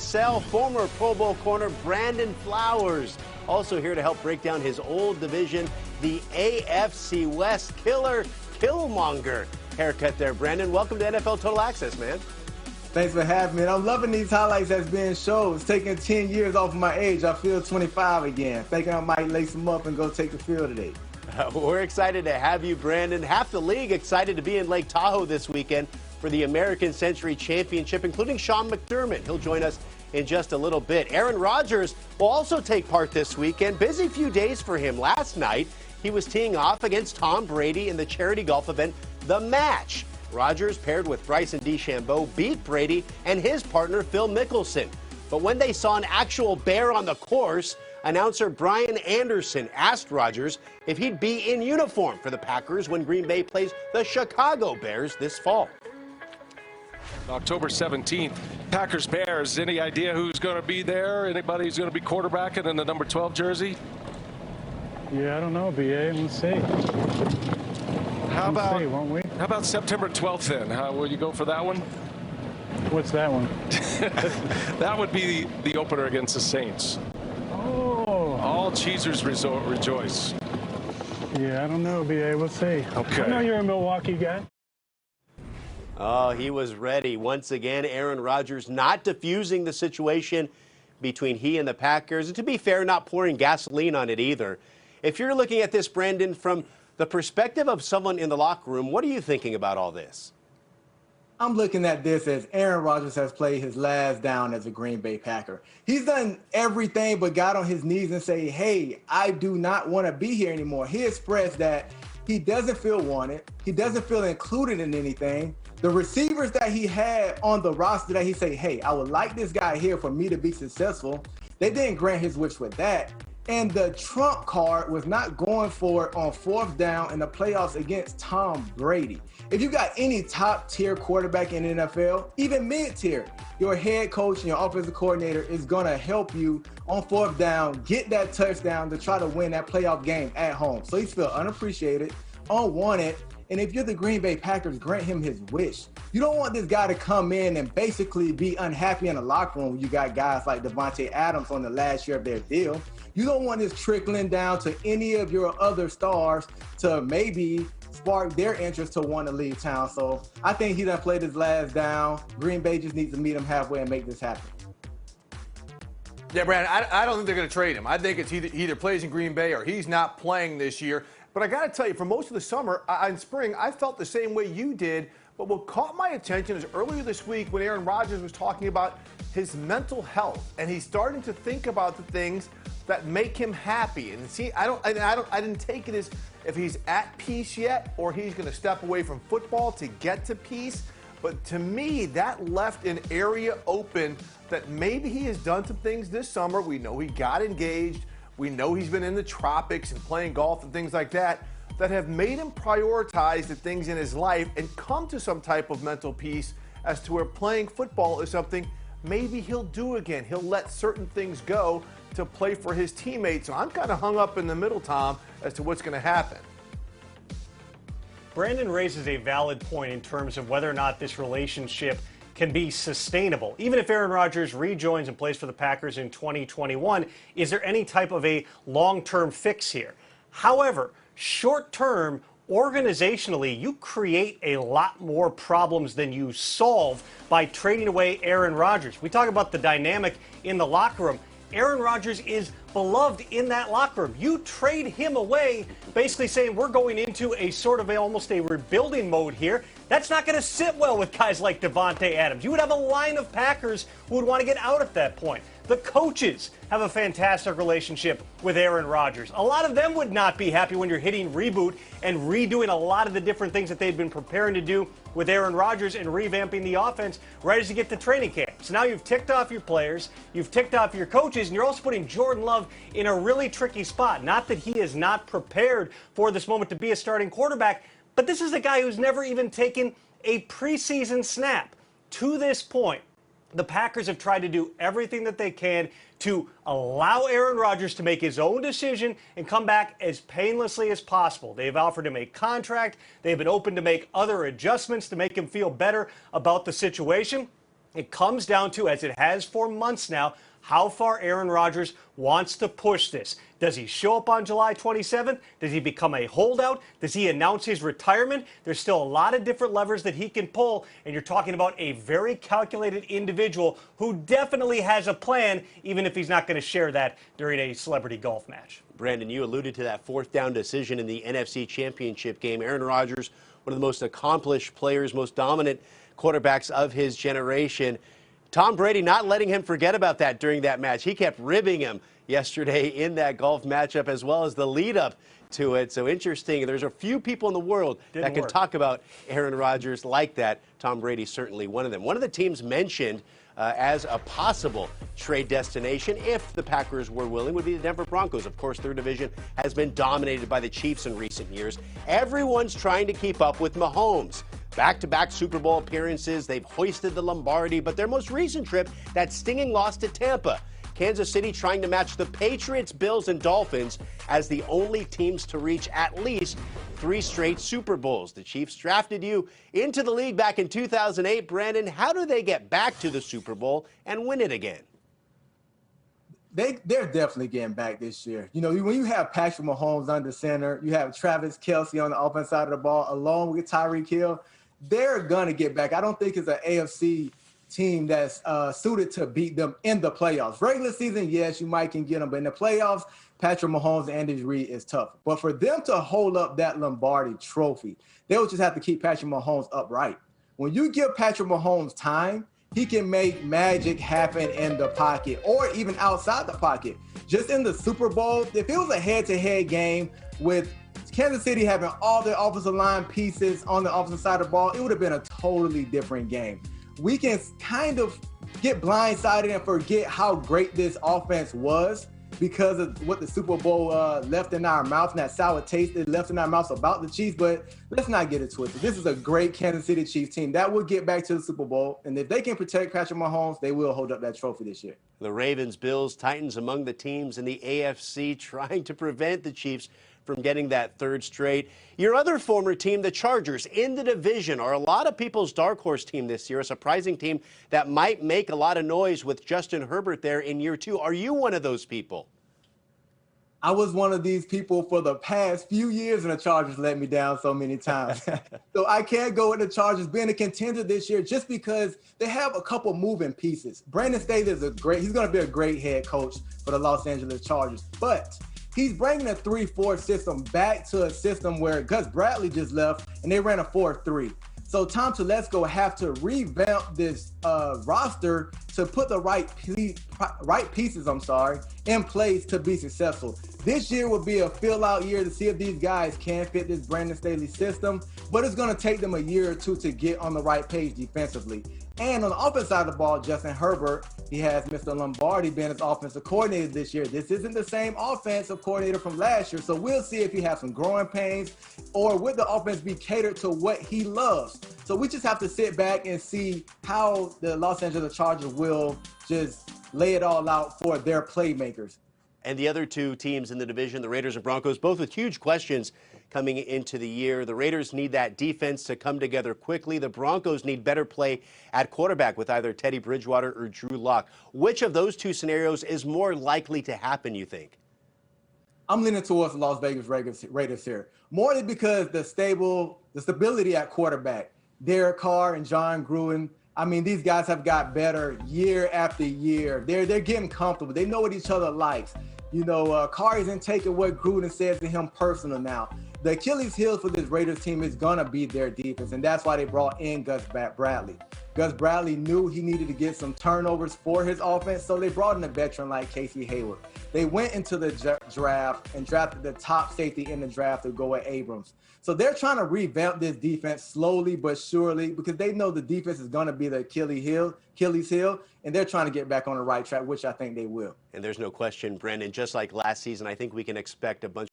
Purcell, former Pro Bowl corner Brandon Flowers, also here to help break down his old division, the AFC West killer, Killmonger. Haircut there, Brandon. Welcome to NFL Total Access, man. Thanks for having me. And I'm loving these highlights that's being shown. It's taking 10 years off of my age. I feel 25 again. Thinking I might lace them up and go take the field today. We're excited to have you, Brandon. Half the league excited to be in Lake Tahoe this weekend for the American Century Championship, including Sean McDermott. He'll join us in just a little bit. Aaron Rodgers will also take part this weekend. Busy few days for him. Last night, he was teeing off against Tom Brady in the charity golf event, The Match. Rodgers, paired with Bryson DeChambeau, beat Brady and his partner Phil Mickelson. But when they saw an actual bear on the course, announcer Brian Anderson asked Rodgers if he'd be in uniform for the Packers when Green Bay plays the Chicago Bears this fall. October 17th, Packers-Bears. Any idea who's going to be there? Anybody who's going to be quarterbacking in the number 12 jersey? Yeah, I don't know, BA. Let's see. How about, won't we? How about September 12th then? Will you go for that one? What's that one? That would be the opener against the Saints. Oh. All cheesers rejoice. Yeah, I don't know, BA. We'll see. Okay. I know you're a Milwaukee guy. Oh, he was ready. Once again, Aaron Rodgers not diffusing the situation between he and the Packers. And to be fair, not pouring gasoline on it either. If you're looking at this, Brandon, from the perspective of someone in the locker room, what are you thinking about all this? I'm looking at this as Aaron Rodgers has played his last down as a Green Bay Packer. He's done everything but got on his knees and say, hey, I do not want to be here anymore. He expressed that he doesn't feel wanted. He doesn't feel included in anything. The receivers that he had on the roster that he say, hey, I would like this guy here for me to be successful. They didn't grant his wish with that. And the trump card was not going for it on fourth down in the playoffs against Tom Brady. If you got any top tier quarterback in the NFL, even mid tier, your head coach and your offensive coordinator is going to help you on fourth down, get that touchdown to try to win that playoff game at home. So he's feel unappreciated, unwanted. And if you're the Green Bay Packers, grant him his wish. You don't want this guy to come in and basically be unhappy in the locker room when you got guys like Davante Adams on the last year of their deal. You don't want this trickling down to any of your other stars to maybe spark their interest to want to leave town. So I think he done played his last down. Green Bay just needs to meet him halfway and make this happen. Yeah, Brandon, I don't think they're going to trade him. I think it's either plays in Green Bay or he's not playing this year. But I got to tell you, for most of the summer and spring, I felt the same way you did. But what caught my attention is earlier this week when Aaron Rodgers was talking about his mental health, and he's starting to think about the things that make him happy. And see, I didn't take it as if he's at peace yet or he's going to step away from football to get to peace. But to me, that left an area open that maybe he has done some things this summer. We know he got engaged. We know he's been in the tropics and playing golf and things like that have made him prioritize the things in his life and come to some type of mental peace as to where playing football is something maybe he'll do again. He'll let certain things go to play for his teammates. So I'm kind of hung up in the middle, Tom, as to what's going to happen. Brandon raises a valid point in terms of whether or not this relationship can be sustainable. Even if Aaron Rodgers rejoins and plays for the Packers in 2021, is there any type of a long-term fix here? However, short-term, organizationally, you create a lot more problems than you solve by trading away Aaron Rodgers. We talk about the dynamic in the locker room. Aaron Rodgers is beloved in that locker room. You trade him away, basically saying we're going into a sort of almost a rebuilding mode here. That's not going to sit well with guys like Davante Adams. You would have a line of Packers who would want to get out at that point. The coaches have a fantastic relationship with Aaron Rodgers. A lot of them would not be happy when you're hitting reboot and redoing a lot of the different things that they've been preparing to do with Aaron Rodgers and revamping the offense right as you get to training camp. So now you've ticked off your players, you've ticked off your coaches, and you're also putting Jordan Love in a really tricky spot. Not that he is not prepared for this moment to be a starting quarterback, but this is a guy who's never even taken a preseason snap. To this point, the Packers have tried to do everything that they can to allow Aaron Rodgers to make his own decision and come back as painlessly as possible. They've offered him a contract. They've been open to make other adjustments to make him feel better about the situation. It comes down to, as it has for months now, how far Aaron Rodgers wants to push this. Does he show up on July 27th? Does he become a holdout? Does he announce his retirement? There's still a lot of different levers that he can pull, and you're talking about a very calculated individual who definitely has a plan, even if he's not going to share that during a celebrity golf match. Brandon, you alluded to that fourth down decision in the NFC Championship game. Aaron Rodgers, one of the most accomplished players, most dominant quarterbacks of his generation. Tom Brady not letting him forget about that during that match. He kept ribbing him yesterday in that golf matchup, as well as the lead up to it. So interesting. There's a few people in the world that can talk about Aaron Rodgers like that. Tom Brady certainly one of them. One of the teams mentioned as a possible trade destination, if the Packers were willing, would be the Denver Broncos. Of course, their division has been dominated by the Chiefs in recent years. Everyone's trying to keep up with Mahomes. Back-to-back Super Bowl appearances, they've hoisted the Lombardi, but their most recent trip, that stinging loss to Tampa. Kansas City trying to match the Patriots, Bills, and Dolphins as the only teams to reach at least 3 straight Super Bowls. The Chiefs drafted you into the league back in 2008. Brandon, how do they get back to the Super Bowl and win it again? They're definitely getting back this year. You know, when you have Patrick Mahomes under center, you have Travis Kelce on the offensive side of the ball, along with Tyreek Hill, they're going to get back. I don't think it's an AFC team that's suited to beat them in the playoffs. Regular season, yes, you might can get them, but in the playoffs, Patrick Mahomes and Andy Reid is tough. But for them to hold up that Lombardi trophy, they would just have to keep Patrick Mahomes upright. When you give Patrick Mahomes time, he can make magic happen in the pocket or even outside the pocket. Just in the Super Bowl, if it was a head-to-head game with Kansas City having all their offensive line pieces on the offensive side of the ball, it would have been a totally different game. We can kind of get blindsided and forget how great this offense was because of what the Super Bowl left in our mouth and that sour taste it left in our mouths about the Chiefs. But let's not get it twisted. This is a great Kansas City Chiefs team that will get back to the Super Bowl. And if they can protect Patrick Mahomes, they will hold up that trophy this year. The Ravens, Bills, Titans among the teams in the AFC trying to prevent the Chiefs from getting that third straight. Your other former team, the Chargers, in the division, are a lot of people's dark horse team this year, a surprising team that might make a lot of noise with Justin Herbert there in year 2. Are you one of those people? I was one of these people for the past few years, and the Chargers let me down so many times. So I can't go with the Chargers being a contender this year just because they have a couple moving pieces. Brandon Staley is he's going to be a great head coach for the Los Angeles Chargers, but he's bringing a 3-4 system back to a system where Gus Bradley just left and they ran a 4-3. So Tom Telesco have to revamp this roster to put the right pieces, in place to be successful. This year will be a fill-out year to see if these guys can fit this Brandon Staley system, but it's going to take them a year or two to get on the right page defensively. And on the offensive side of the ball, Justin Herbert, he has Mr. Lombardi being his offensive coordinator this year. This isn't the same offensive coordinator from last year, so we'll see if he has some growing pains or would the offense be catered to what he loves. So we just have to sit back and see how the Los Angeles Chargers will just lay it all out for their playmakers. And the other two teams in the division, the Raiders and Broncos, both with huge questions coming into the year. The Raiders need that defense to come together quickly. The Broncos need better play at quarterback with either Teddy Bridgewater or Drew Lock. Which of those two scenarios is more likely to happen, you think? I'm leaning towards the Las Vegas Raiders here. More than because the stability at quarterback. Derek Carr and John Gruden, I mean, these guys have got better year after year. They're getting comfortable. They know what each other likes. You know, Carr isn't taking what Gruden says to him personal now. The Achilles heel for this Raiders team is going to be their defense, and that's why they brought in Gus Bradley. Gus Bradley knew he needed to get some turnovers for his offense, so they brought in a veteran like Casey Hayward. They went into the draft and drafted the top safety in the draft to go at Abrams. So they're trying to revamp this defense slowly but surely because they know the defense is going to be the Achilles heel, and they're trying to get back on the right track, which I think they will. And there's no question, Brandon, just like last season, I think we can expect a bunch